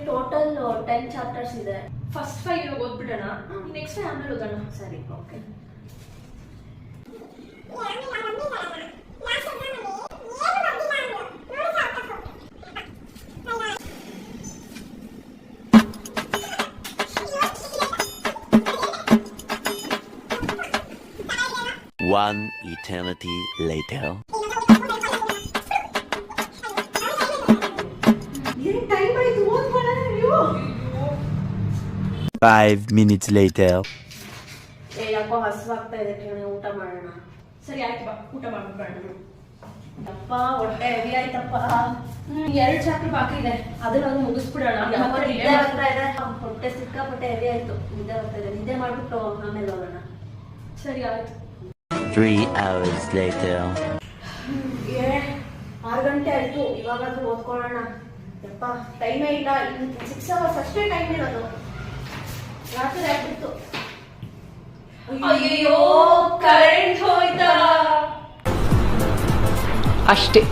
Total 10 chapters ಇದೆ. First 5 ಓದ್ಬಿಡೋಣ, next ಆಮೇಲೆ ಓದೋಣ. ಸರಿ, okay. One eternity later. Time ಆಯ್ತು, ಓದ್ಬೋಣ ನೀವು. 5 minutes later. ಯಾಕೋ ಹಸುವಾಗ್ತಾ ಇದೆ, ಊಟ ಮಾಡೋಣ. ಸರಿ ಆಯ್ತು, ಬಾ ಊಟ ಮಾಡ್ಬಿಡೋಣ. ಅಪ್ಪ ಹೊಟ್ಟೆ ಹೆವಿ ಆಯ್ತಪ್ಪ. 2 ಚಾಪ್ಟರ್ ಬಾಕಿ ಇದೆ, ಅದನ್ನ ಮುಗಿಸ್ಬಿಡೋಣ. ನಿದ್ದೆ ಬರ್ತಾ ಇದೆ, ಹೊಟ್ಟೆ ಸಿಕ್ಕಾಪಟ್ಟೆ ಹೆವಿ ಆಯ್ತು. ನಿದ್ದೆ ಬರ್ತಾ ಇದೆ, ನಿದ್ದೆ ಮಾಡ್ಬಿಟ್ಟು ಆಮೇಲೆ ಹೋಗೋಣ. ಸರಿ ಆಯ್ತು. 3 hours later. 6 ಗಂಟೆ ಆಯ್ತು, ಇವಾಗಾದ್ರೂ ಓದ್ಕೊಳ್ಳೋಣ. ಯಪ್ಪ ಟೈಮೇ ಇಲ್ಲ, 6 hours ಅಷ್ಟೇ ಟೈಮ್ ಇರೋದು. ರಾತ್ರಿ ಆಗ್ಬಿಟ್ಟು. ಅಯ್ಯೋ, ಕರೆಂಟ್ ಹೋಯ್ತಾ? ಅಷ್ಟೇ.